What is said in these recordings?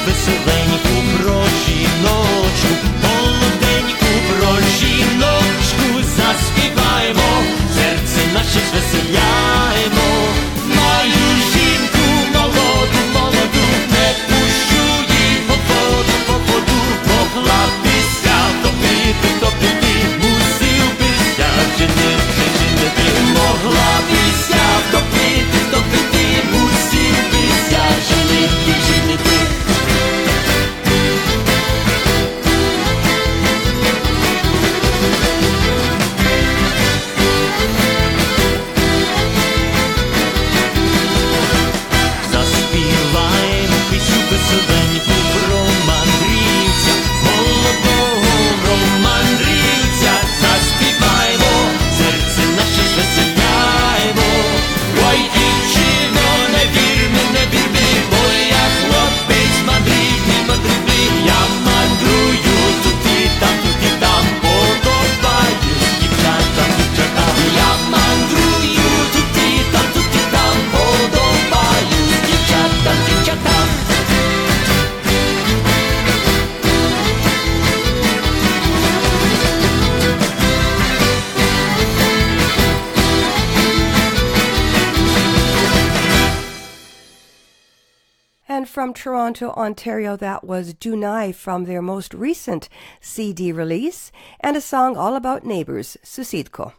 веселеньку про жіночку, молоденьку про жіночку, заспіваємо, серце наше звеселяємо. Маю жінку молоду, молоду, не пущу їй по воду, могла бися топити, топити, мусив бися женити, могла бися топити, топити, мусив бися женити. Заспіваємо пісню веселеньку про мандрівця, молодого романдрівця, заспіваємо, серце наше звеселяємо. Ой, дівчино, не вір ми, бо я хлопець мандрівний, мандрівний, я мандрую тут і там, подобаюсь дівчатам, дівчатам. Я мандрую тут і там, подобаюсь дівчатам, дівчатам. And from Toronto, Ontario, that was Dunai from their most recent CD release, and a song all about neighbors, Сусідко.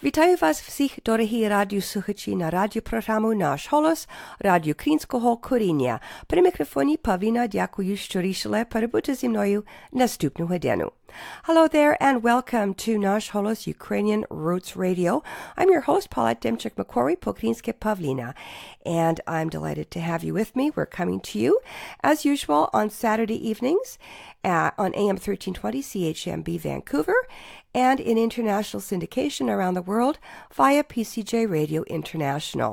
Вітаю вас всіх, дорогі радіослухачі, на радіопрограму «Наш Холос» радіо українського коріння. При мікрофоні Павліна, дякую, що рішили перебути зі мною наступну годину. Hello there and welcome to Nash Holos Ukrainian Roots Radio. I'm your host, Paulette Demchik-McQuarrie, po-ukrainske Pavlina, and I'm delighted to have you with me. We're coming to you, as usual, on Saturday evenings on AM 1320 CHMB Vancouver and in international syndication around the world via PCJ Radio International.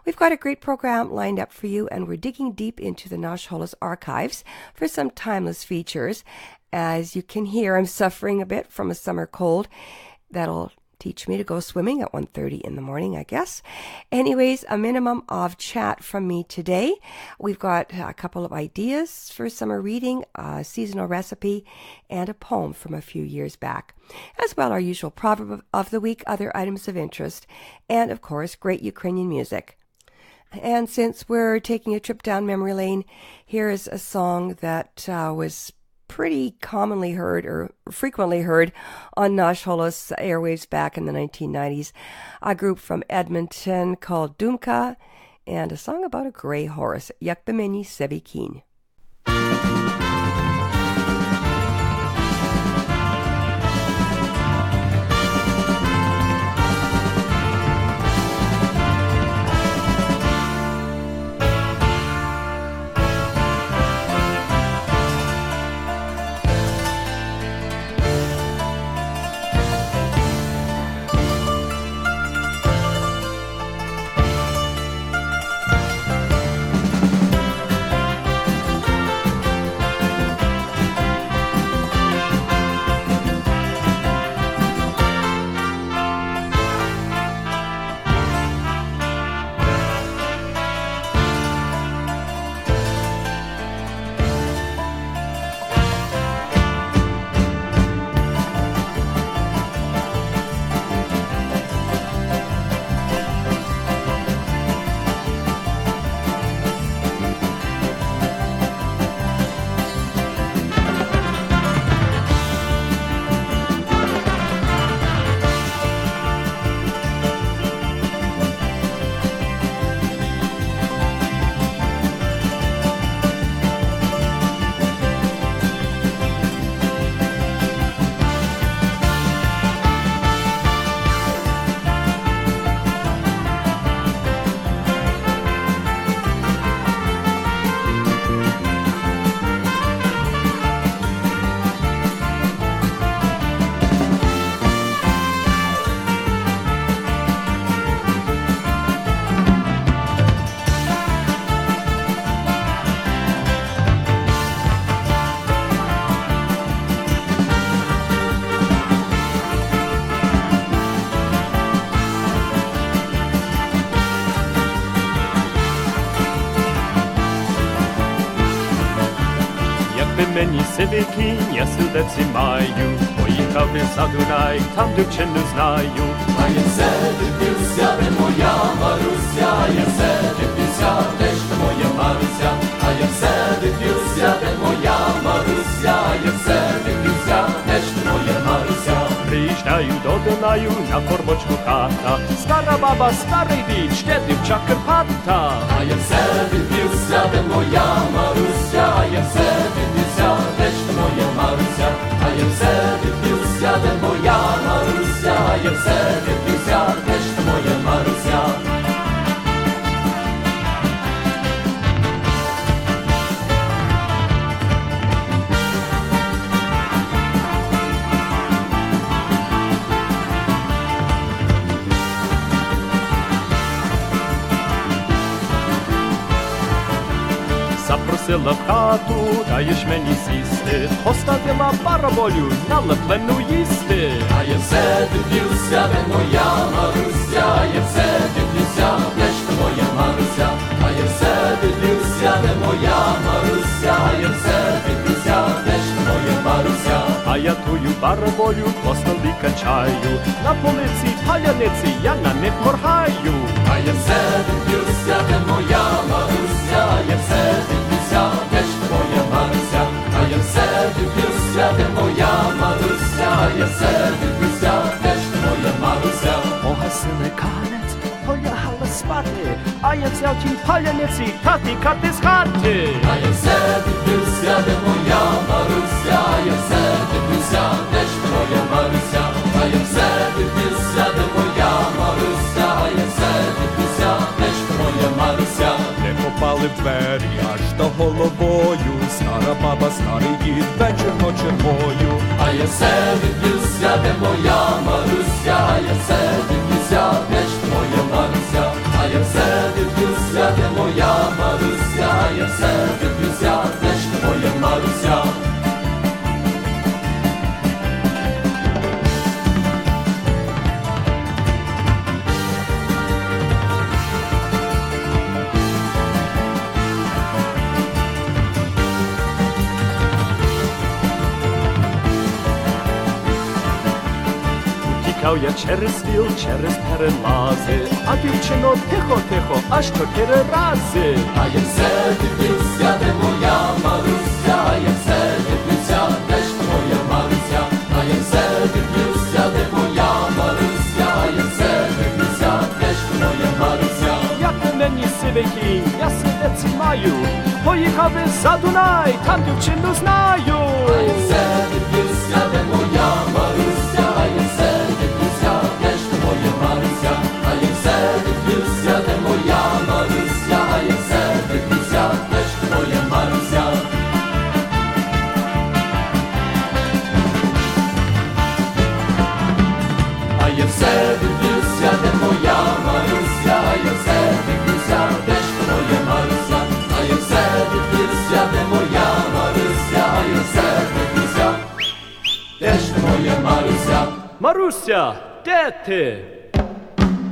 We've got a great program lined up for you, and we're digging deep into the Nash Holos archives for some timeless features. As you can hear, I'm suffering a bit from a summer cold. That'll teach me to go swimming at 1:30 in the morning, I guess. Anyways, a minimum of chat from me today. We've got a couple of ideas for summer reading, a seasonal recipe, and a poem from a few years back. As well, our usual proverb of the week, other items of interest, and of course, great Ukrainian music. And since we're taking a trip down memory lane, here is a song that was pretty commonly heard or frequently heard on Nash Holos airwaves back in the 1990s. A group from Edmonton called Dumka, and a song about a gray horse, Як би мені себе кінь. мені сивики, я сердеці маю, поїхав я за Дунай, там дівчину знаю. А я все дивлюся, де моя Маруся, я все дивлюся, де ж ти моя Маруся, а я все дивлюся, де моя Маруся, я все дивлюся, де ж ти моя Маруся. Приїжджаю до Дунаю, на формочку хата, стара баба, старий дід, ще дівча Карпата. А я все дивлюся, де моя Маруся, я все дивлюся, де ж ти моя Маруся, а я все дивлюся, де моя Маруся, я все дивлюся, де ж ти моя Маруся. Запросила в хату, даєш мені сісти, поставила бараболю, налеплену їсти. А я все дивлюся, де моя Маруся, я все дивлюся, де ж ти моя Маруся, а я все дивлюся, де моя Маруся, я все дивлюся, де ж ти моя Маруся. А я тую бараболю по столі качаю, на полиці паляниці я на них моргаю. А я все дивлюся, де моя Маруся, я все дивлюся, де ж ти моя Маруся, а я все дивлюся, де моя Маруся, я все дивлюся, де ж ти моя Маруся. Погасили канець, полягала спати, а я взяв тім паляниці та тікати з хати. А я все дивлюся, де моя Маруся, я все дивлюся, де ж ти моя Маруся, а я все дивлюся, де моя Маруся, а я все дивлюся, де ж ти моя Маруся. Не попали в двері аж до головою, стара баба, старий дід, вечір ночерною. А я все дивлюся, де моя Маруся, а я все дивлюся, де ж ти моя Маруся, а я все дивлюся, де моя Маруся, а я все дивлюся, де ж ти моя Маруся. Тікав я через стіл, через перелази, а дівчино тихо-тихо, аж 4 рази. А я все дивлюся, де моя Маруся, а я все дивлюся, де ж ти моя Маруся, а я все дивлюся, де моя Маруся, а я все дивлюся, де ж ти моя Маруся. Як ви мені сивики, я сердеці маю, поїхав би за Дунай, там дівчину знаю. А я все дивлюся, де моя Маруся, а я все дивлюся, де ж ти моя Маруся, а я все дивлюся, де моя Маруся, а я все дивлюся, де ж ти моя Маруся. А я все дивлюся, де моя Маруся, а я все дивлюся, де ж ти моя Маруся, а я все дивлюся, де моя Маруся, а я все дивлюся, де ж ти моя Маруся. Маруся, де ти?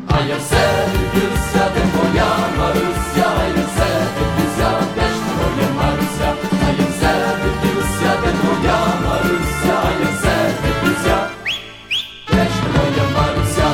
А я все дивлюся, де моя Маруся, а я все дивлюся, де ж ти моя Маруся, а я все дивлюся, де моя Маруся, а я все дивлюся, де ж ти моя Маруся.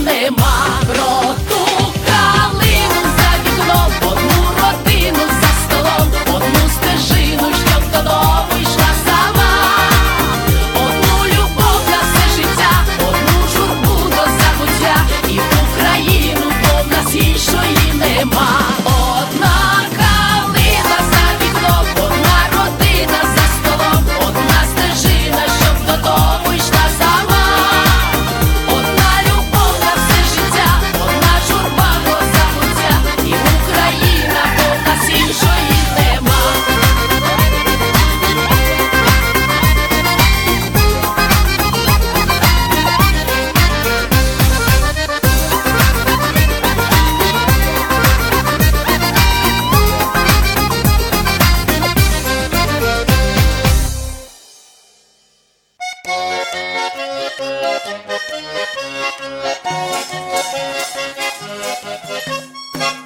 нема. Про ту калину за вікном, одну родину за столом, одну стежину, щоб додому йшла сама, одну любов на все життя, одну журбу до забуття, і Україну, бо в нас іншої нема. Одна калина за вікном, одна родина за столом, одна стежина, щоб додому йшла сама, одна любов на все життя, одна журба до забуття, і Україна, бо в нас іншої нема.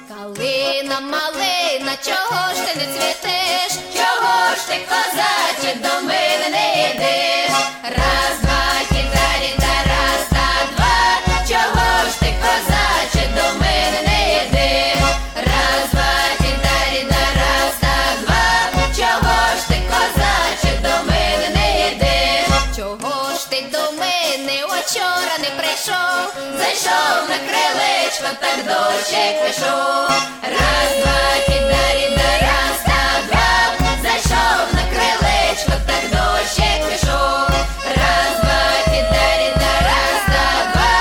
Калина, малина, чого ж ти не цвітеш? Чого ж ти, козаче, до мене не йдеш? Раз, два, кітаріта, раз, та два. Чого ж ти, козаче, до мене не йдеш? Раз, два, кітаріта, раз, та два. Чого ж ти, козаче, до мене не йдеш? Чого ж ти до мене учора не прийшов? Зайшов на крилечко, так дощик пішов. Раз, два, кідаріда, раз, та два. Зайшов на крилечко, так дощик пішов. Раз, два, кідаріда, раз, та два.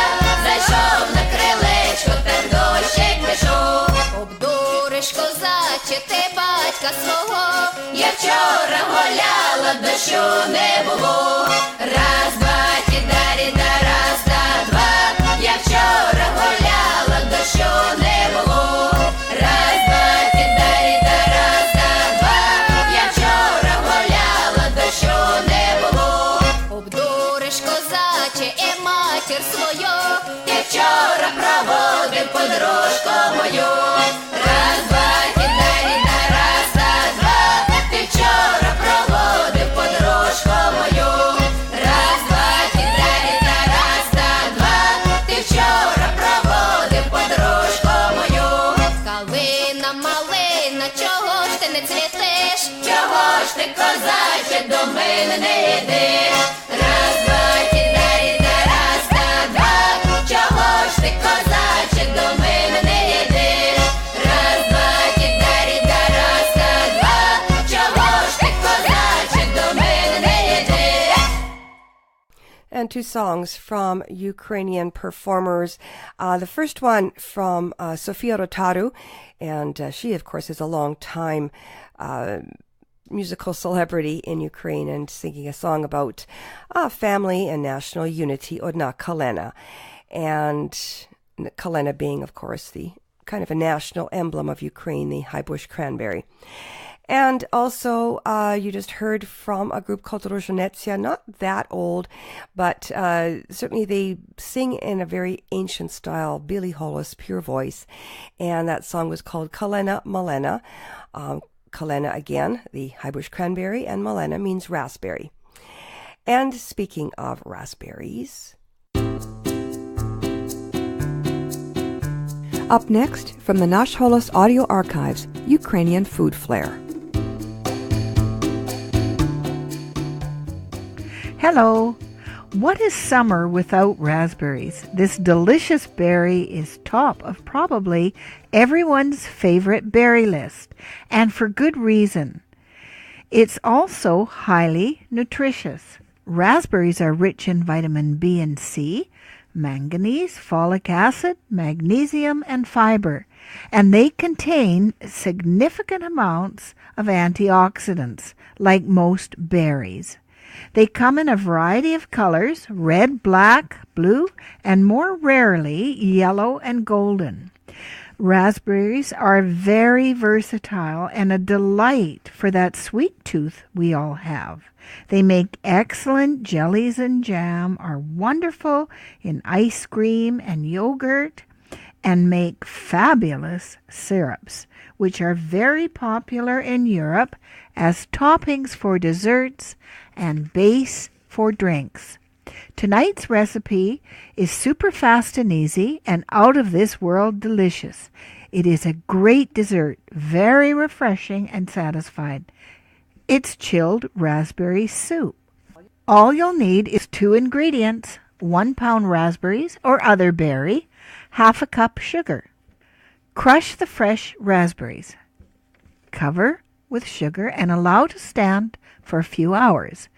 Зайшов на крилечко, так дощик пішов. Обдуриш, козаче, ти батька свого. Я вчора гуляла, дощу не було. Раз, два, кідаріда, раз, та два. Я вчора гуляла, дощу не було. Раз, два, кідаріда, раз, та два. Я вчора гуляла, дощу не було. Обдуриш, козаче, і матір свою. Я вчора проводив подружку мою. Раз, два, кідаріда, раз, та два. Ти вчора проводив подружку мою. Раз, два, кідаріда, раз, та два. Ти вчора проводив подружку мою. Калина, малина, чого ж ти не цвітеш? Чого ж ти, козаче, до мене не йдеш? Раз, два, кідаріда, раз, та два. Чого ж ти, козаче, до мене не йдеш? Раз, два, кідаріда, раз, та два. Чого ж ти, козаче, до мене не йдеш? And two songs from Ukrainian performers. The first one from Sofia Rotaru, and she, of course, is a long-time musical celebrity in Ukraine and singing a song about family and national unity, Odna Kalena. And Kalena being, of course, the kind of a national emblem of Ukraine, the high bush cranberry. And also, you just heard from a group called Rozhanetsia, not that old, but certainly they sing in a very ancient style, Nash Holos, pure voice. And that song was called Kalena Malena. Kalena, again, the high bush cranberry, and Malena means raspberry. And speaking of raspberries... Up next, from the Nash Holos audio archives, Ukrainian food flair. Hello! What is summer without raspberries? This delicious berry is top of probably everyone's favorite berry list, and for good reason. It's also highly nutritious. Raspberries are rich in vitamin B and C, manganese, folic acid, magnesium, and fiber, and they contain significant amounts of antioxidants, like most berries. They come in a variety of colors, red, black, blue, and more rarely yellow and golden. Raspberries are very versatile and a delight for that sweet tooth we all have. They make excellent jellies and jam, are wonderful in ice cream and yogurt, and make fabulous syrups, which are very popular in Europe as toppings for desserts and base for drinks. Tonight's recipe is super fast and easy and out of this world delicious. It is a great dessert, very refreshing and satisfying. It's chilled raspberry soup. All you'll need is 2 ingredients: 1 pound raspberries or other berry, half a cup sugar. Crush the fresh raspberries. Cover with sugar and allow to stand for a few hours.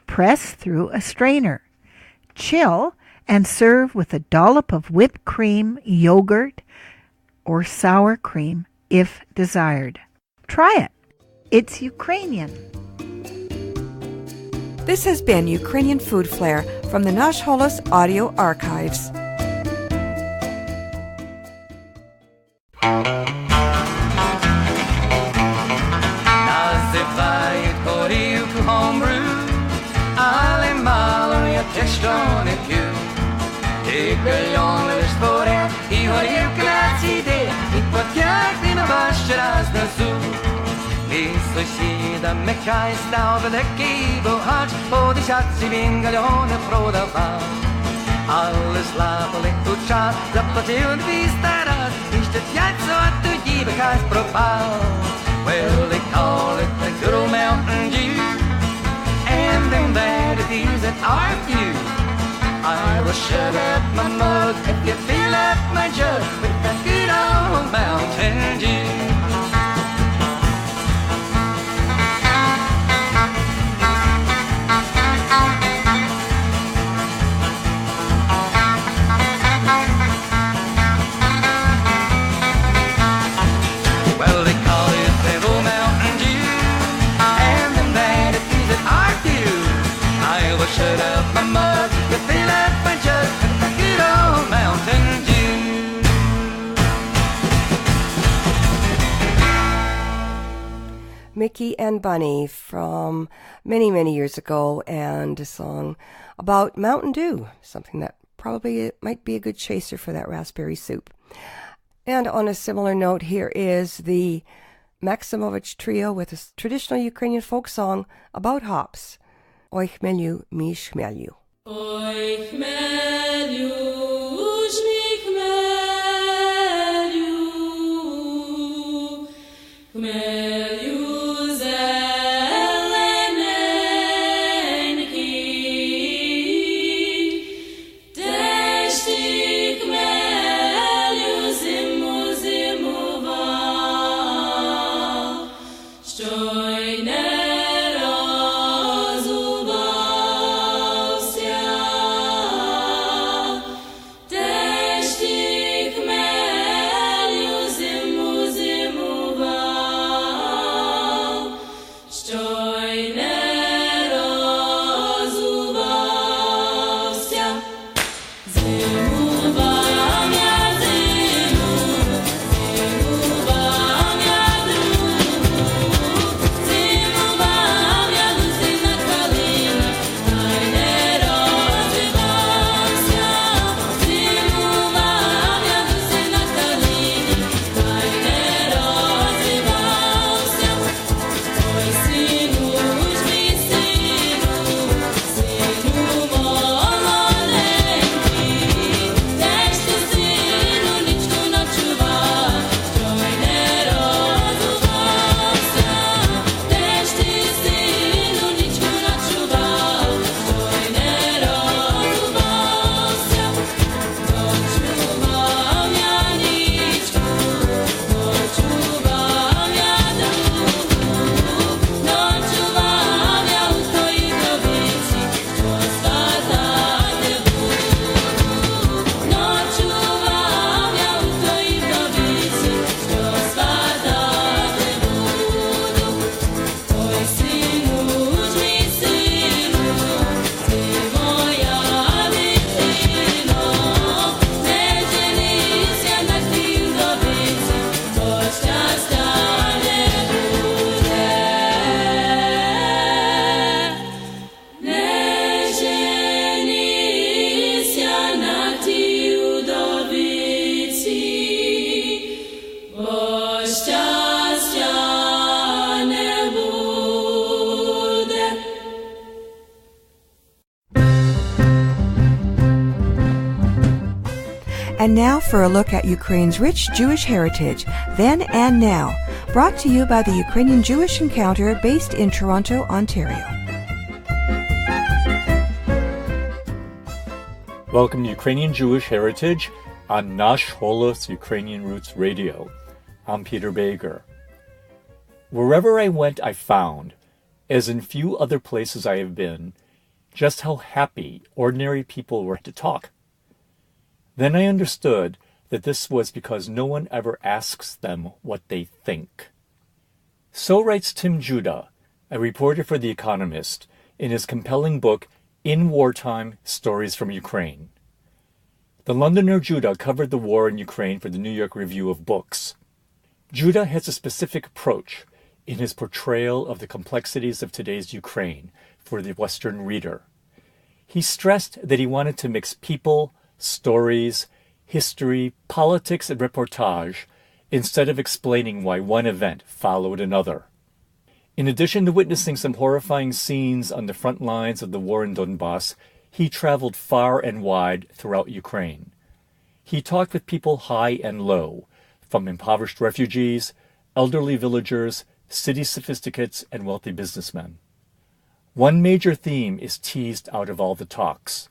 Press through a strainer. Chill and serve with a dollop of whipped cream, yogurt, or sour cream if desired. Try it. It's Ukrainian. This has been Ukrainian Food Flair from the Nash Holos audio archives. Называют горилку homebrew, але мало я те, що не п'ю. Тільки лиш поряд, і горілка на цій де, і потягне на вас ще раз несу. І сусіда нехай став великий богач, по 10 він гальони продавав. Але слабли тут час, заплатив 200 раз, і ще 500 тоді бехась пропав. Well, they call it the good old Mountain Dew, and them that abuse it are few. I will shut up my mug if you fill up my jug with that good old Mountain Dew. Shut up my mug, you fill up my jug with that good old Mountain Dew. Mickey and Bunny from many, many years ago, and a song about Mountain Dew, something that probably might be a good chaser for that raspberry soup. And on a similar note, here is the Maximovich Trio with a traditional Ukrainian folk song about hops. Ой, хмелю, мій шмелю. Ой, хмелю, ж мій хмелю, хмелю зелененький, де ж ти, хмелю, зиму зимував, що й не And now for a look at Ukraine's rich Jewish heritage, then and now, brought to you by the Ukrainian Jewish Encounter based in Toronto, Ontario. Welcome to Ukrainian Jewish Heritage on Nash Holos Ukrainian Roots Radio. I'm Peter Baker. Wherever I went, I found, as in few other places I have been, just how happy ordinary people were to talk. Then I understood that this was because no one ever asks them what they think. So writes Tim Judah, a reporter for The Economist, in his compelling book, In Wartime, Stories from Ukraine. The Londoner Judah covered the war in Ukraine for the New York Review of Books. Judah has a specific approach in his portrayal of the complexities of today's Ukraine for the Western reader. He stressed that he wanted to mix people, stories, history, politics, and reportage instead of explaining why one event followed another. In addition to witnessing some horrifying scenes on the front lines of the war in Donbass, he traveled far and wide throughout Ukraine. He talked with people high and low, from impoverished refugees, elderly villagers, city sophisticates, and wealthy businessmen. One major theme is teased out of all the talks.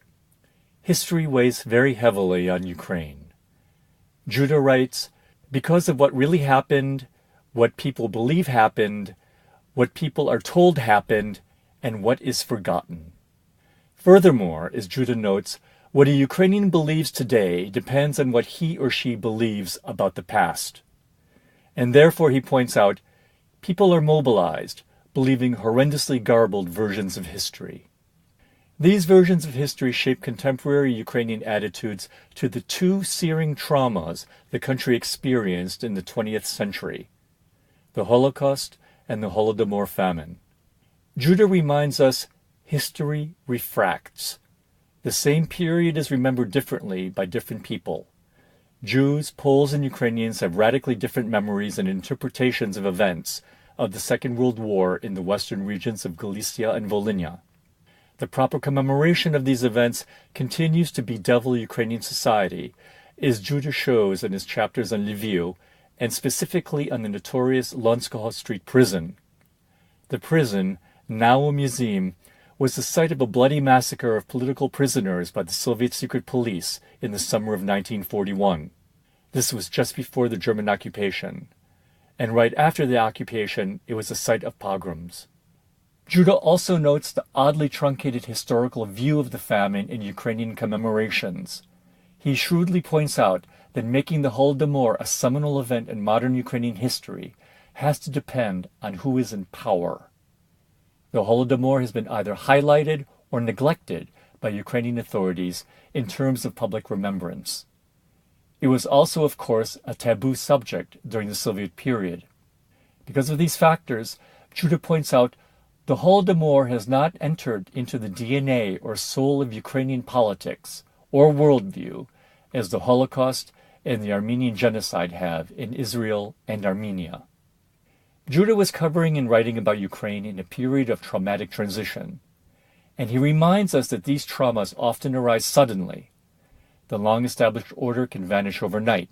History weighs very heavily on Ukraine. Judah writes, because of what really happened, what people believe happened, what people are told happened, and what is forgotten. Furthermore, as Judah notes, what a Ukrainian believes today depends on what he or she believes about the past. And therefore, he points out, people are mobilized, believing horrendously garbled versions of history. These versions of history shape contemporary Ukrainian attitudes to the two searing traumas the country experienced in the 20th century, the Holocaust and the Holodomor famine. Judah reminds us, history refracts. The same period is remembered differently by different people. Jews, Poles, and Ukrainians have radically different memories and interpretations of events of the Second World War in the western regions of Galicia and Volhynia. The proper commemoration of these events continues to bedevil Ukrainian society, as Judah shows in his chapters on Lviv, and specifically on the notorious Lonskoho Street prison. The prison, now a museum, was the site of a bloody massacre of political prisoners by the Soviet secret police in the summer of 1941. This was just before the German occupation, and right after the occupation, it was a site of pogroms. Judah also notes the oddly truncated historical view of the famine in Ukrainian commemorations. He shrewdly points out that making the Holodomor a seminal event in modern Ukrainian history has to depend on who is in power. The Holodomor has been either highlighted or neglected by Ukrainian authorities in terms of public remembrance. It was also, of course, a taboo subject during the Soviet period. Because of these factors, Judah points out the Holodomor has not entered into the DNA or soul of Ukrainian politics or worldview as the Holocaust and the Armenian genocide have in Israel and Armenia. Judah was covering and writing about Ukraine in a period of traumatic transition, and he reminds us that these traumas often arise suddenly. The long-established order can vanish overnight.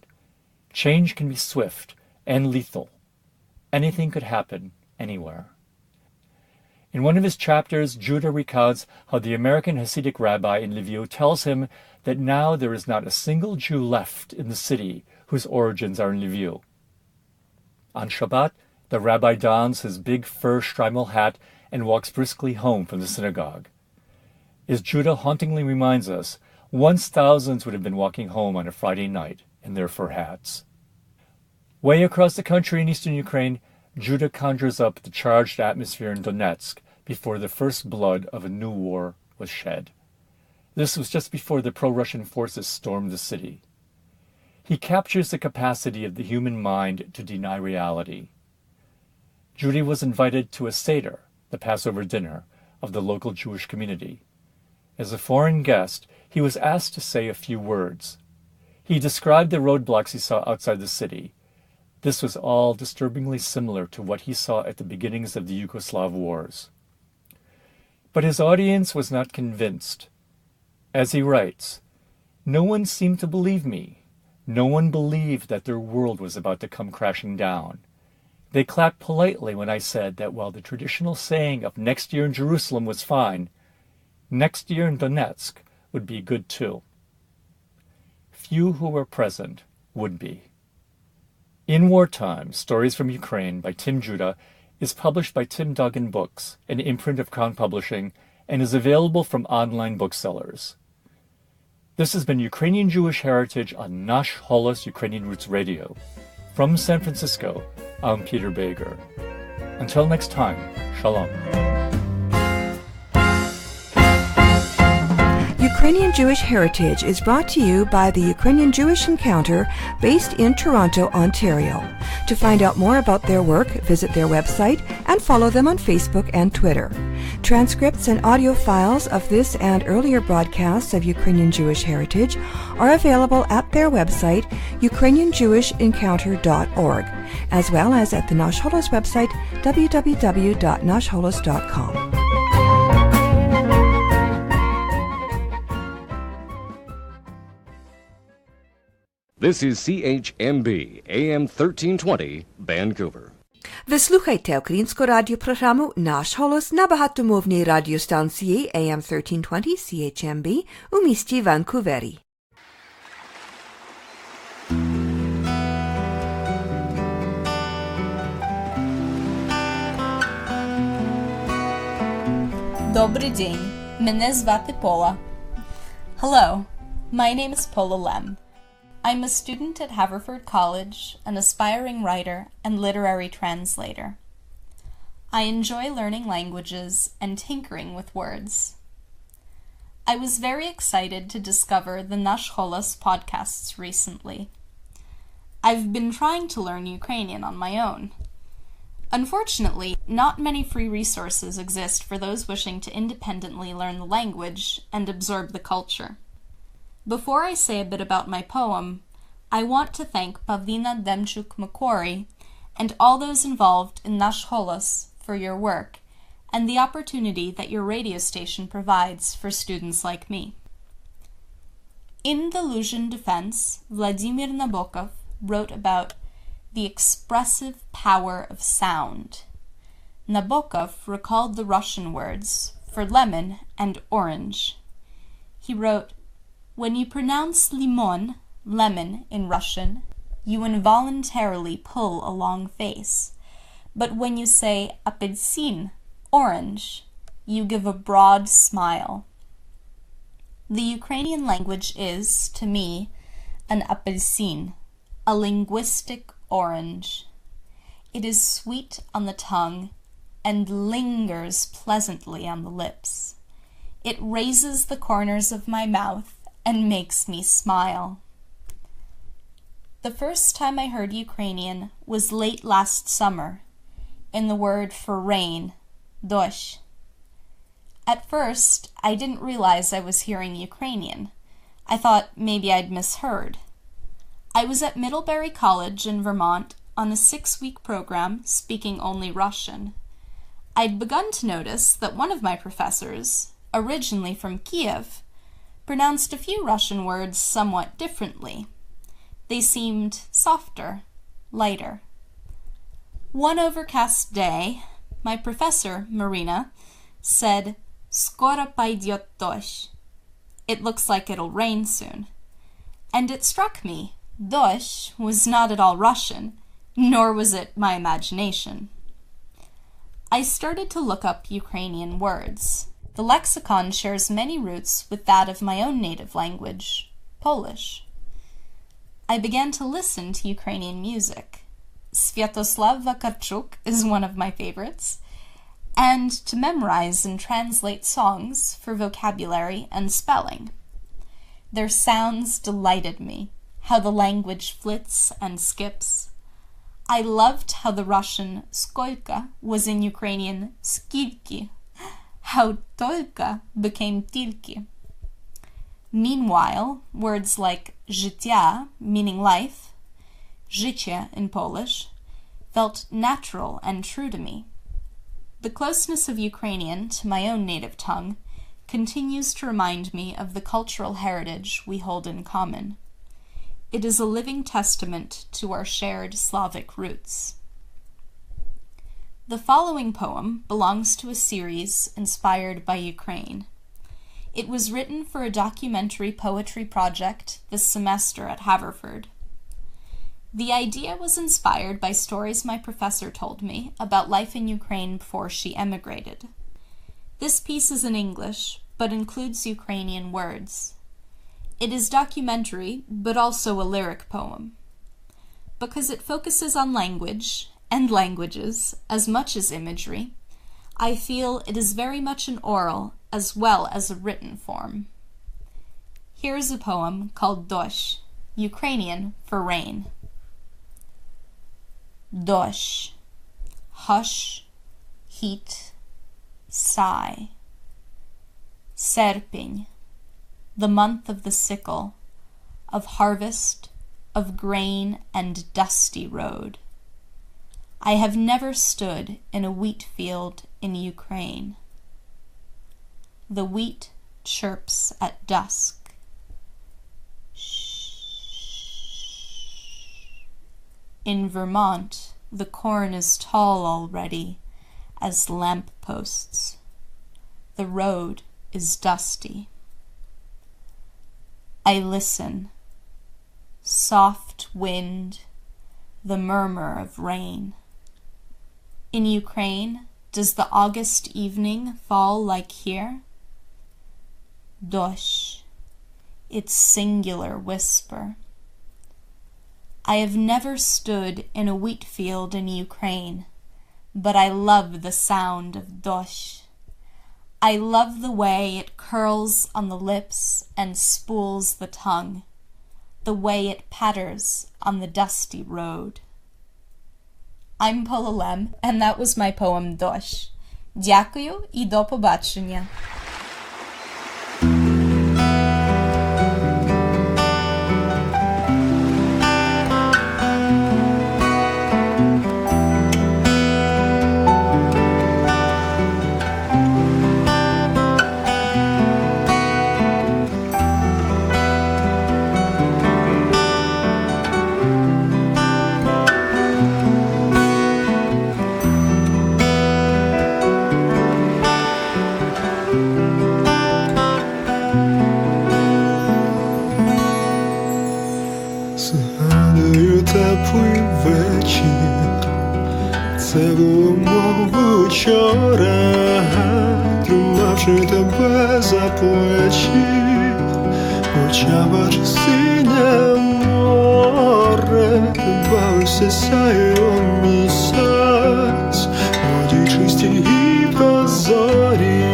Change can be swift and lethal. Anything could happen anywhere. In one of his chapters, Judah recounts how the American Hasidic rabbi in Lviv tells him that now there is not a single Jew left in the city whose origins are in Lviv. On Shabbat, the rabbi dons his big fur shtreimel hat and walks briskly home from the synagogue. As Judah hauntingly reminds us, once thousands would have been walking home on a Friday night in their fur hats. Way across the country in eastern Ukraine, Judah conjures up the charged atmosphere in Donetsk before the first blood of a new war was shed. This was just before the pro-Russian forces stormed the city. He captures the capacity of the human mind to deny reality. Judah was invited to a Seder, the Passover dinner, of the local Jewish community. As a foreign guest, he was asked to say a few words. He described the roadblocks he saw outside the city. This was all disturbingly similar to what he saw at the beginnings of the Yugoslav wars. But his audience was not convinced. As he writes, "No one seemed to believe me. No one believed that their world was about to come crashing down. They clapped politely when I said that while the traditional saying of next year in Jerusalem was fine, next year in Donetsk would be good too. Few who were present would be. In Wartime, Stories from Ukraine by Tim Judah is published by Tim Duggan Books, an imprint of Crown Publishing, and is available from online booksellers. This has been Ukrainian Jewish Heritage on Nash Holos Ukrainian Roots Radio. From San Francisco, I'm Peter Bager. Until next time, Shalom. Ukrainian Jewish Heritage is brought to you by the Ukrainian Jewish Encounter based in Toronto, Ontario. To find out more about their work, visit their website and follow them on Facebook and Twitter. Transcripts and audio files of this and earlier broadcasts of Ukrainian Jewish Heritage are available at their website, ukrainianjewishencounter.org, as well as at the Nash Holos website, www.nashholos.com. This is CHMB, AM 1320, Vancouver. Ви слухаєте українську радіопрограму «Наш голос» на багатомовній радіостанції AM 1320 CHMB у місті Ванкувері. Добрий день. Мене звати Пола. Hello. My name is Pola Lem. I'm a student at Haverford College, an aspiring writer and literary translator. I enjoy learning languages and tinkering with words. I was very excited to discover the Nash Holos podcasts recently. I've been trying to learn Ukrainian on my own. Unfortunately, not many free resources exist for those wishing to independently learn the language and absorb the culture. Before I say a bit about my poem, I want to thank Pavlina Demchuk-Makori and all those involved in Nash Holos for your work and the opportunity that your radio station provides for students like me. In The Luzhin Defense, Vladimir Nabokov wrote about the expressive power of sound. Nabokov recalled the Russian words for lemon and orange. He wrote, "When you pronounce limon, lemon, in Russian, you involuntarily pull a long face. But when you say apelsin, orange, you give a broad smile." The Ukrainian language is, to me, an apelsin, a linguistic orange. It is sweet on the tongue and lingers pleasantly on the lips. It raises the corners of my mouth and makes me smile. The first time I heard Ukrainian was late last summer, in the word for rain, dosh. At first, I didn't realize I was hearing Ukrainian. I thought maybe I'd misheard. I was at Middlebury College in Vermont on a 6-week program speaking only Russian. I'd begun to notice that one of my professors, originally from Kiev, pronounced a few Russian words somewhat differently. They seemed softer, lighter. One overcast day, my professor, Marina, said, "Skoro pойдет дождь." It looks like it'll rain soon. And it struck me, dosh was not at all Russian, nor was it my imagination. I started to look up Ukrainian words. The lexicon shares many roots with that of my own native language, Polish. I began to listen to Ukrainian music. Sviatoslav Vakarchuk is one of my favorites, and to memorize and translate songs for vocabulary and spelling. Their sounds delighted me, how the language flits and skips. I loved how the Russian skolka was in Ukrainian skilki, how tolka became tilki. Meanwhile, words like życia, meaning life, życie in Polish, felt natural and true to me. The closeness of Ukrainian to my own native tongue continues to remind me of the cultural heritage we hold in common. It is a living testament to our shared Slavic roots. The following poem belongs to a series inspired by Ukraine. It was written for a documentary poetry project this semester at Haverford. The idea was inspired by stories my professor told me about life in Ukraine before she emigrated. This piece is in English, but includes Ukrainian words. It is documentary, but also a lyric poem. Because it focuses on language, and languages, as much as imagery, I feel it is very much an oral as well as a written form. Here is a poem called Dosh, Ukrainian for rain. Dosh, hush, heat, sigh. Serpень, the month of the sickle, of harvest, of grain and dusty road. I have never stood in a wheat field in Ukraine. The wheat chirps at dusk. In Vermont, the corn is tall already as lamp posts. The road is dusty. I listen. Soft wind, the murmur of rain. In Ukraine, does the August evening fall like here? Dosh, its singular whisper. I have never stood in a wheat field in Ukraine, but I love the sound of dosh. I love the way it curls on the lips and spools the tongue, the way it patters on the dusty road. I'm Paula Lem, and that was my poem Dosh. Дякую і до побачення. Згадую теплий вечір, це було мов учора, тримавши тебе за плечі, оча бачу синє море, бавився сяйво місяць, воді чисті і прозорі,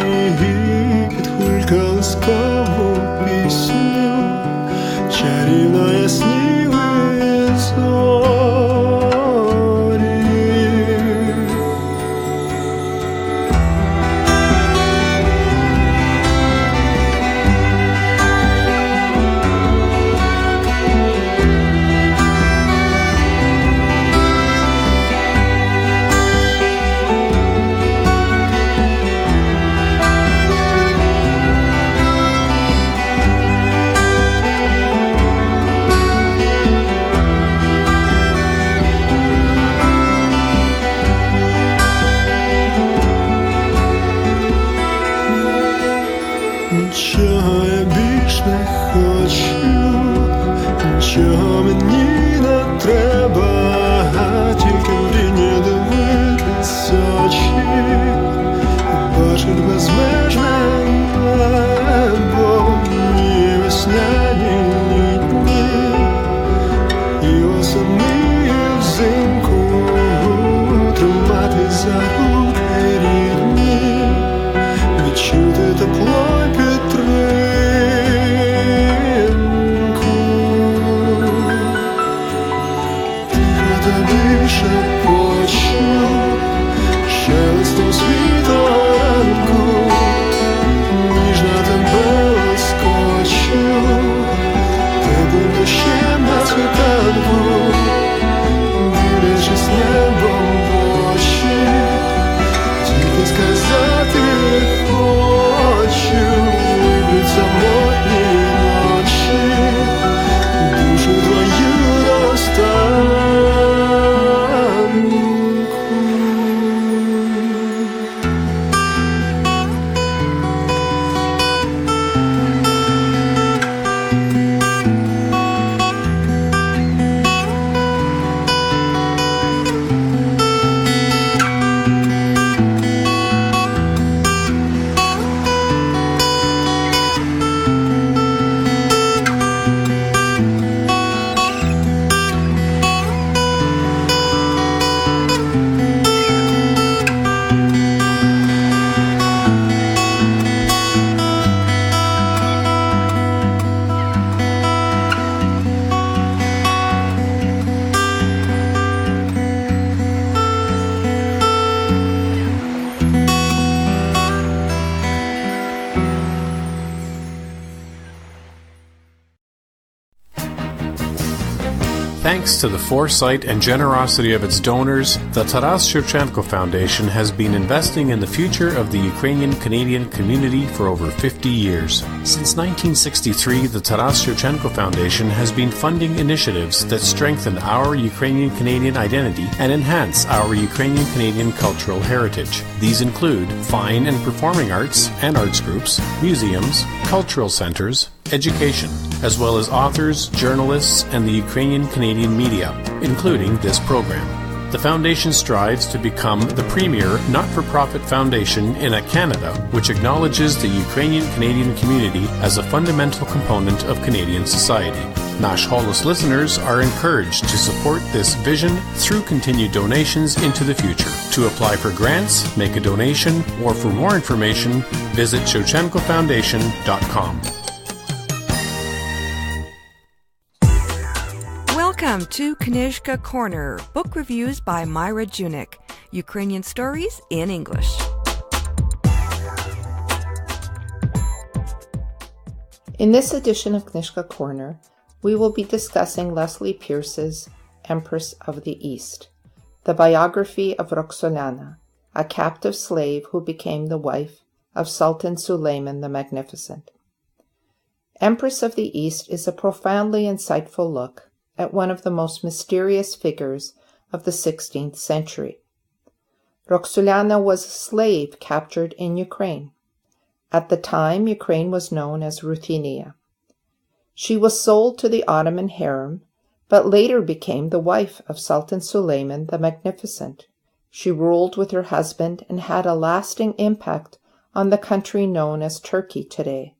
під хвилька ласкову пісню, чарівно ясніли зорі. Нічого я більш не хочу, нічого мені не треба, тільки мріння дивитись очі і бачить безмежне небо, ні весняні, ні дні, і осени, і взимку тримати за руки рідні, відчути тепло. Шелестом світанку, ніжна тебе лискочу, теплим дощем на світанку, дивлячись небом в очі, тільки сказати хочу, люблять самотні ночі, душу твою. Thanks to the foresight and generosity of its donors, the Taras Shevchenko Foundation has been investing in the future of the Ukrainian-Canadian community for over 50 years. Since 1963, the Taras Shevchenko Foundation has been funding initiatives that strengthen our Ukrainian-Canadian identity and enhance our Ukrainian-Canadian cultural heritage. These include fine and performing arts and arts groups, museums, cultural centers, education, as well as authors, journalists, and the Ukrainian-Canadian media, including this program. The foundation strives to become the premier not-for-profit foundation in Canada, which acknowledges the Ukrainian-Canadian community as a fundamental component of Canadian society. Nash Holos listeners are encouraged to support this vision through continued donations into the future. To apply for grants, make a donation, or for more information, visit shevchenkofoundation.com. Welcome to Knyzhka Corner, book reviews by Myra Junik, Ukrainian stories in English. In this edition of Knyzhka Corner, we will be discussing Leslie Pierce's Empress of the East, the biography of Roxolana, a captive slave who became the wife of Sultan Suleiman the Magnificent. Empress of the East is a profoundly insightful look at one of the most mysterious figures of the 16th century. Roxolana was a slave captured in Ukraine. At the time, Ukraine was known as Ruthenia. She was sold to the Ottoman harem, but later became the wife of Sultan Suleiman the Magnificent. She ruled with her husband and had a lasting impact on the country known as Turkey today.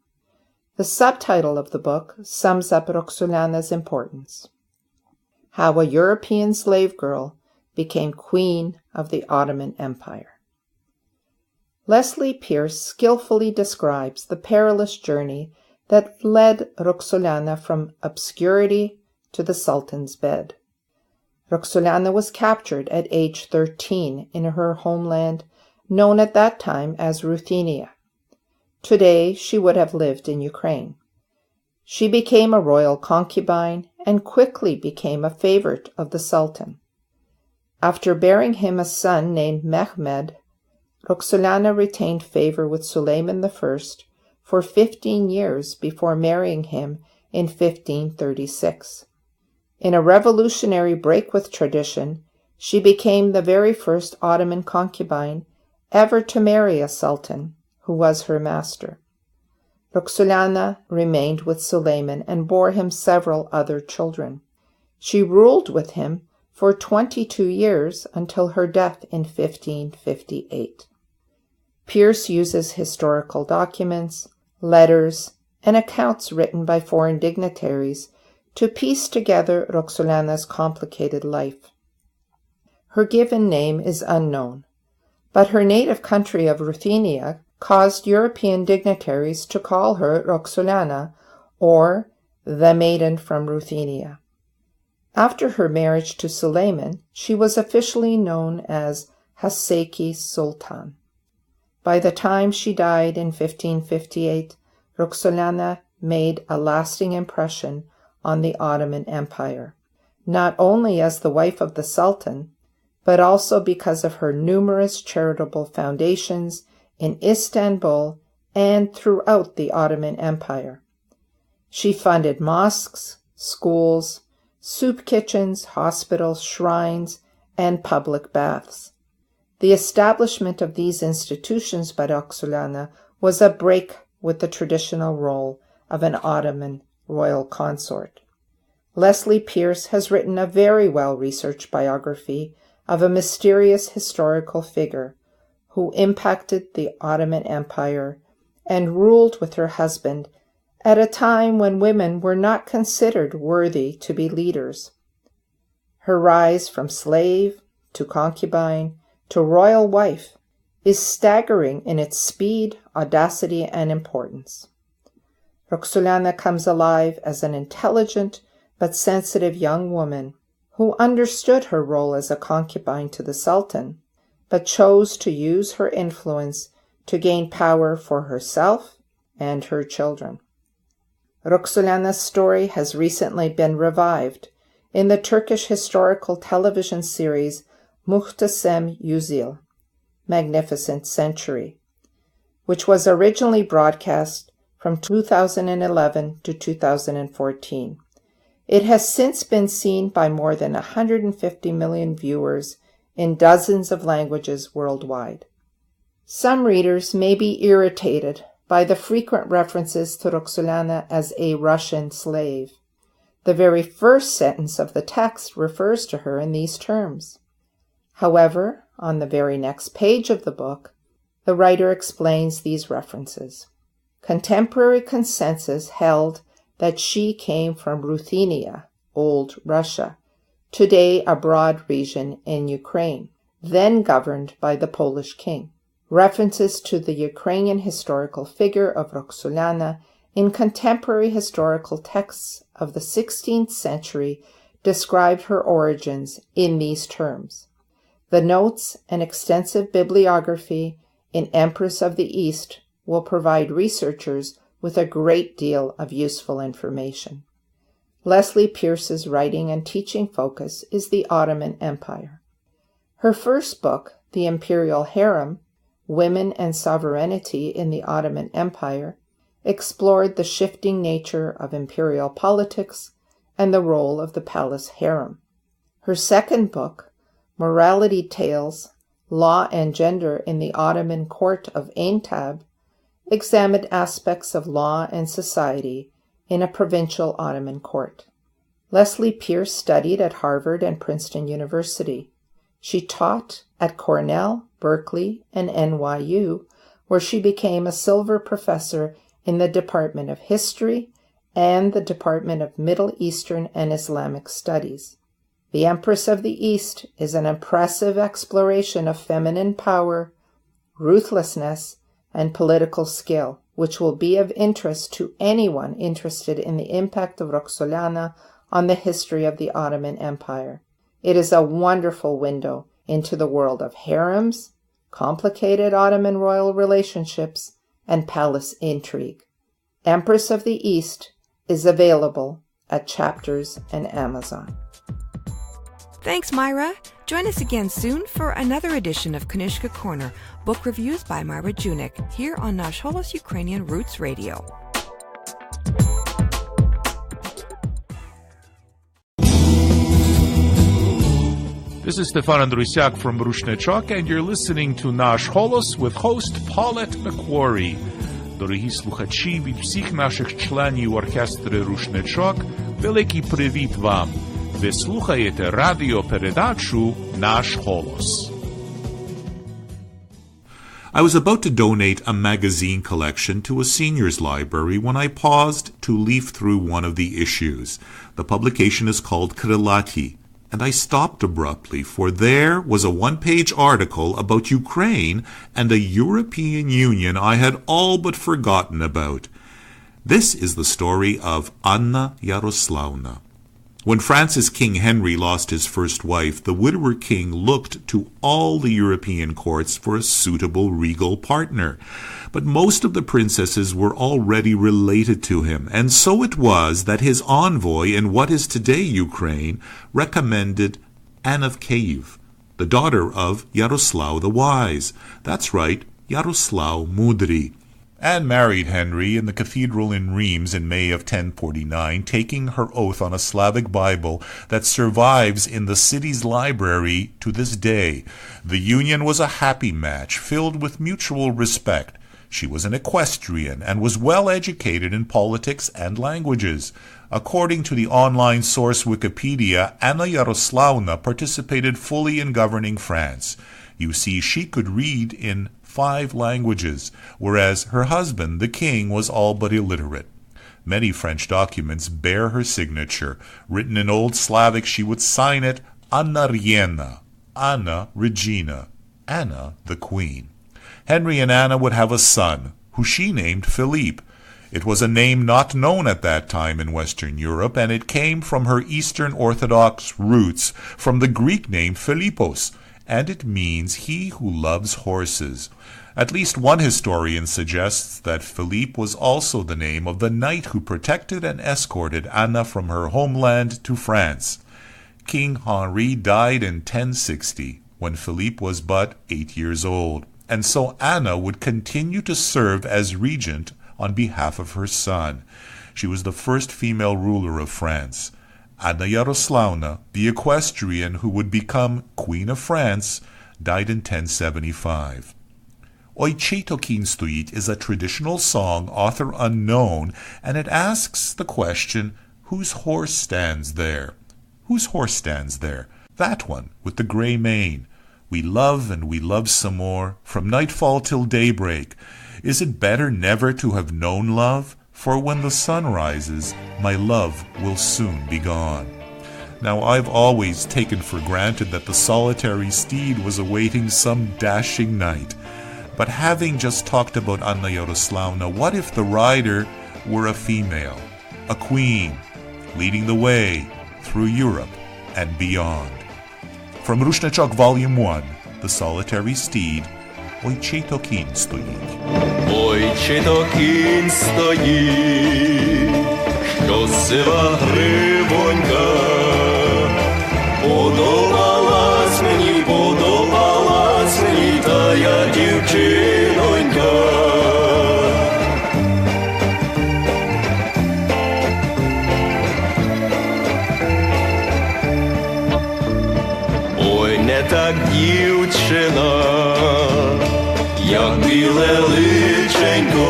The subtitle of the book sums up Roxolana's importance: How a European Slave Girl Became Queen of the Ottoman Empire. Leslie Pierce skillfully describes the perilous journey that led Roxolana from obscurity to the Sultan's bed. Roxolana was captured at age 13 in her homeland, known at that time as Ruthenia. Today, she would have lived in Ukraine. She became a royal concubine and quickly became a favorite of the Sultan. After bearing him a son named Mehmed, Roxolana retained favor with Suleiman I for 15 years before marrying him in 1536. In a revolutionary break with tradition, she became the very first Ottoman concubine ever to marry a sultan who was her master. Roxolana remained with Suleiman and bore him several other children. She ruled with him for 22 years until her death in 1558. Pierce uses historical documents, letters, and accounts written by foreign dignitaries to piece together Roxolana's complicated life. Her given name is unknown, but her native country of Ruthenia caused European dignitaries to call her Roxolana, or the Maiden from Ruthenia. After her marriage to Suleiman, she was officially known as Haseki Sultan. By the time she died in 1558, Roxolana made a lasting impression on the Ottoman Empire, not only as the wife of the Sultan, but also because of her numerous charitable foundations in Istanbul and throughout the Ottoman Empire. She funded mosques, schools, soup kitchens, hospitals, shrines, and public baths. The establishment of these institutions by Roxolana was a break with the traditional role of an Ottoman royal consort. Leslie Pierce has written a very well-researched biography of a mysterious historical figure who impacted the Ottoman Empire and ruled with her husband at a time when women were not considered worthy to be leaders. Her rise from slave to concubine to royal wife is staggering in its speed, audacity, and importance. Roxolana comes alive as an intelligent but sensitive young woman who understood her role as a concubine to the Sultan, but chose to use her influence to gain power for herself and her children. Roxolana's story has recently been revived in the Turkish historical television series Muhteşem Yüzyıl, Magnificent Century, which was originally broadcast from 2011 to 2014. It has since been seen by more than 150 million viewers in dozens of languages worldwide. Some readers may be irritated by the frequent references to Roxolana as a Russian slave. The very first sentence of the text refers to her in these terms. However, on the very next page of the book, the writer explains these references. Contemporary consensus held that she came from Ruthenia, Old Russia, today a broad region in Ukraine, then governed by the Polish king. References to the Ukrainian historical figure of Roxolana in contemporary historical texts of the 16th century described her origins in these terms. The notes and extensive bibliography in Empress of the East will provide researchers with a great deal of useful information. Leslie Pierce's writing and teaching focus is the Ottoman Empire. Her first book, The Imperial Harem, Women and Sovereignty in the Ottoman Empire, explored the shifting nature of imperial politics and the role of the palace harem. Her second book, Morality Tales, Law and Gender in the Ottoman Court of Aintab, examined aspects of law and society in a provincial Ottoman court. Leslie Pierce studied at Harvard and Princeton University. She taught at Cornell, Berkeley, and NYU, where she became a Silver Professor in the Department of History and the Department of Middle Eastern and Islamic Studies. The Empress of the East is an impressive exploration of feminine power, ruthlessness, and political skill, which will be of interest to anyone interested in the impact of Roxolana on the history of the Ottoman Empire. It is a wonderful window into the world of harems, complicated Ottoman royal relationships, and palace intrigue. Empress of the East is available at Chapters and Amazon. Thanks, Myra. Join us again soon for another edition of Knižka Corner, book reviews by Myra Junik, here on Nash Holos Ukrainian Roots Radio. This is Stefan Andrusiak from Rushnechok, and you're listening to Nash Holos with host Paulette McQuarrie. Дорогі слухачі, від всіх наших членів оркестру Рушничок, великий привіт вам. Ви слухаєте радіопередачу «Наш голос». I was about to donate a magazine collection to a seniors library when I paused to leaf through one of the issues. The publication is called Krylati, and I stopped abruptly, for there was a one-page article about Ukraine and a European Union I had all but forgotten about. This is the story of Anna Yaroslavna. When France's King Henry lost his first wife, the widower king looked to all the European courts for a suitable regal partner. But most of the princesses were already related to him, and so it was that his envoy in what is today Ukraine recommended Anne of Kiev, the daughter of Yaroslav the Wise. That's right, Yaroslav Mudry. Anne married Henry in the cathedral in Reims in May of 1049, taking her oath on a Slavic Bible that survives in the city's library to this day. The union was a happy match, filled with mutual respect. She was an equestrian and was well educated in politics and languages. According to the online source Wikipedia, Anna Yaroslavna participated fully in governing France. You see, she could read in 5 languages, whereas her husband, the king, was all but illiterate. Many French documents bear her signature. Written in Old Slavic, she would sign it Anna Riena, Anna Regina, Anna the Queen. Henry and Anna would have a son, who she named Philippe. It was a name not known at that time in Western Europe, and it came from her Eastern Orthodox roots, from the Greek name Philippos, and it means he who loves horses. At least one historian suggests that Philippe was also the name of the knight who protected and escorted Anna from her homeland to France. King Henri died in 1060, when Philippe was but 8 years old, and so Anna would continue to serve as regent on behalf of her son. She was the first female ruler of France. Anna Yaroslavna, the equestrian who would become Queen of France, died in 1075. Oj Cheto Kin Stoit is a traditional song, author unknown, and it asks the question, whose horse stands there? Whose horse stands there? That one, with the gray mane. We love and we love some more, from nightfall till daybreak. Is it better never to have known love? For when the sun rises, my love will soon be gone. Now, I've always taken for granted that the solitary steed was awaiting some dashing knight. But having just talked about Anna Yaroslavna, what if the rider were a female, a queen, leading the way through Europe and beyond? From Rushnechok Volume 1, The Solitary Steed, Oj Cheto Kin Stoit. Ой, чи то кінь стоїть, що сива гривонька, подобалась мені тая дівчинонька. Ой, не так дівчина, як біле личенько,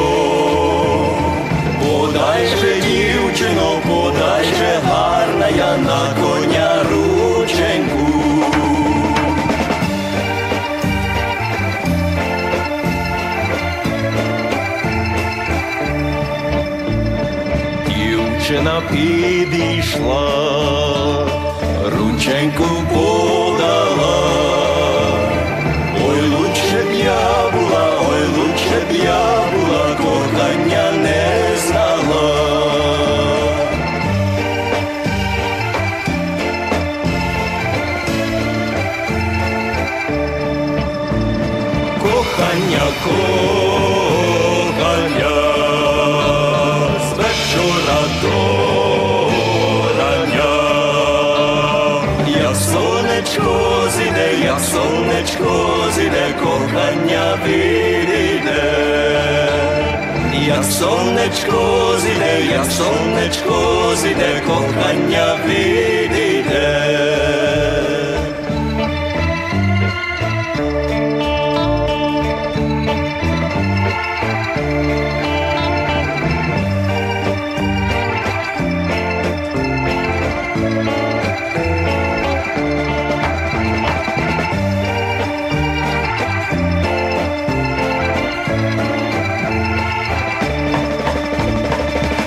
подай же, дівчино, подай же, гарна я на коня рученьку. Дівчина підійшла, рученьку подала. Ой, лучше б я була, ой, лучше б я була, кохання не знала. Кохання, кохання, з вечора до рання, як сонечко зійде, як сонечко зійде, кохання відійде. Як сонечко зійде, як сонечко зійде, кохання відійде.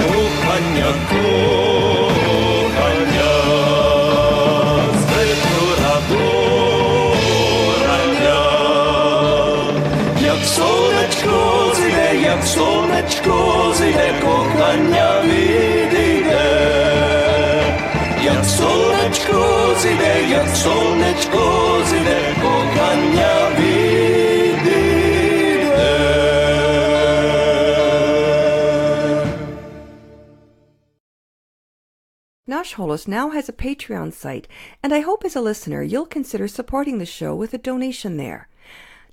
Кохання, кохання, з вечора до рання, як сонечко зійде, як сонечко зійде, кохання відійде. Як сонечко зійде, як сонечко зійде, кохання відійде. Nash Holos now has a Patreon site, and I hope as a listener you'll consider supporting the show with a donation there.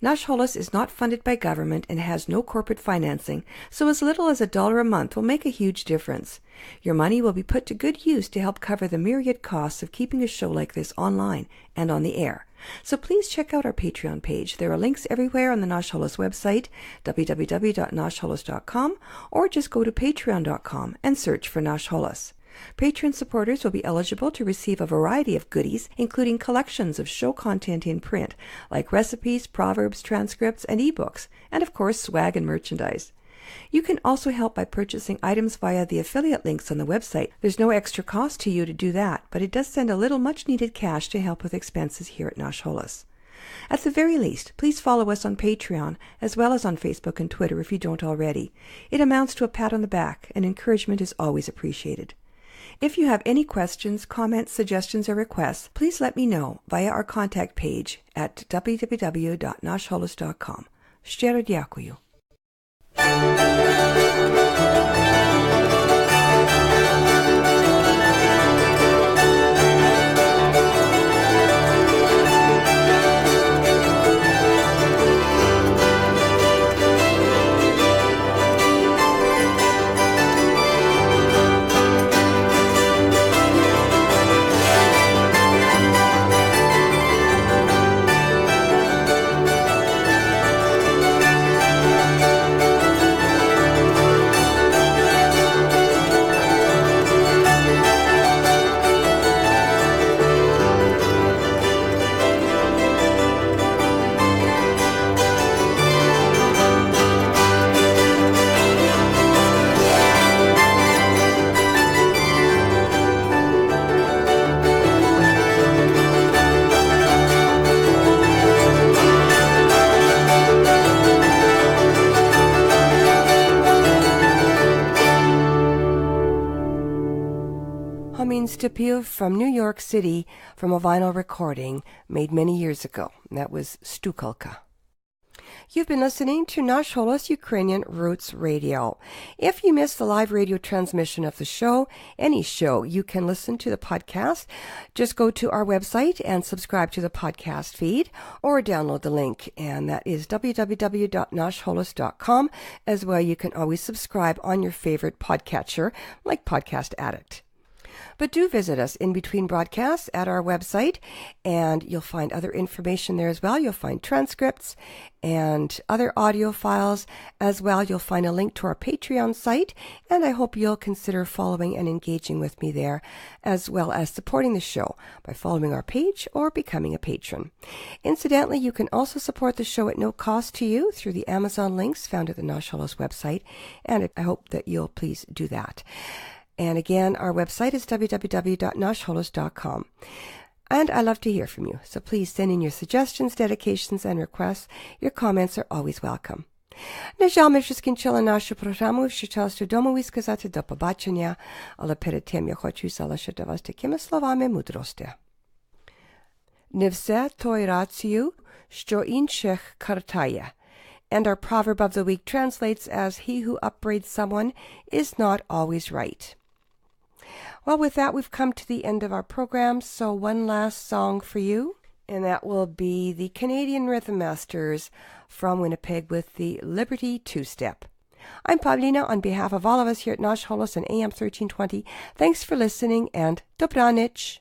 Nash Holos is not funded by government and has no corporate financing, so as little as $1 a month will make a huge difference. Your money will be put to good use to help cover the myriad costs of keeping a show like this online and on the air. So please check out our Patreon page. There are links everywhere on the Nash Holos website, www.nashholos.com, or just go to patreon.com and search for Nash Holos. Patreon supporters will be eligible to receive a variety of goodies, including collections of show content in print, like recipes, proverbs, transcripts, and ebooks, and of course swag and merchandise. You can also help by purchasing items via the affiliate links on the website. There's no extra cost to you to do that, but it does send a little much-needed cash to help with expenses here at Nash Holos. At the very least, please follow us on Patreon, as well as on Facebook and Twitter if you don't already. It amounts to a pat on the back, and encouragement is always appreciated. If you have any questions, comments, suggestions, or requests, please let me know via our contact page at www.nashholos.com. Щиро дякую. Utopia from New York City from a vinyl recording made many years ago. That was Stukalka. You've been listening to Nash Holos Ukrainian Roots Radio. If you missed the live radio transmission of the show, any show, you can listen to the podcast. Just go to our website and subscribe to the podcast feed or download the link, and that is www.nashholos.com. As well, you can always subscribe on your favorite podcatcher like Podcast Addict. But do visit us in between broadcasts at our website, and you'll find other information there as well. You'll find transcripts and other audio files as well. You'll find a link to our Patreon site, and I hope you'll consider following and engaging with me there, as well as supporting the show by following our page or becoming a patron. Incidentally, you can also support the show at no cost to you through the Amazon links found at the Nash Holos website, and I hope that you'll please do that. And again, our website is www.nashholos.com. And I love to hear from you, so please send in your suggestions, dedications, and requests. Your comments are always welcome. На жаль, ми вже скінчили нашу програму, ще час додому сказати до побачення, але перед тим я хочу залишити вас такими словами мудрості. Не все той рацію, що інших картає. And our proverb of the week translates as, he who upbraids someone is not always right. Well, with that, we've come to the end of our program, so one last song for you, and that will be the Canadian Rhythm Masters from Winnipeg with the Liberty Two-Step. I'm Pavlina on behalf of all of us here at Nash Holos and AM 1320. Thanks for listening, and dobranic.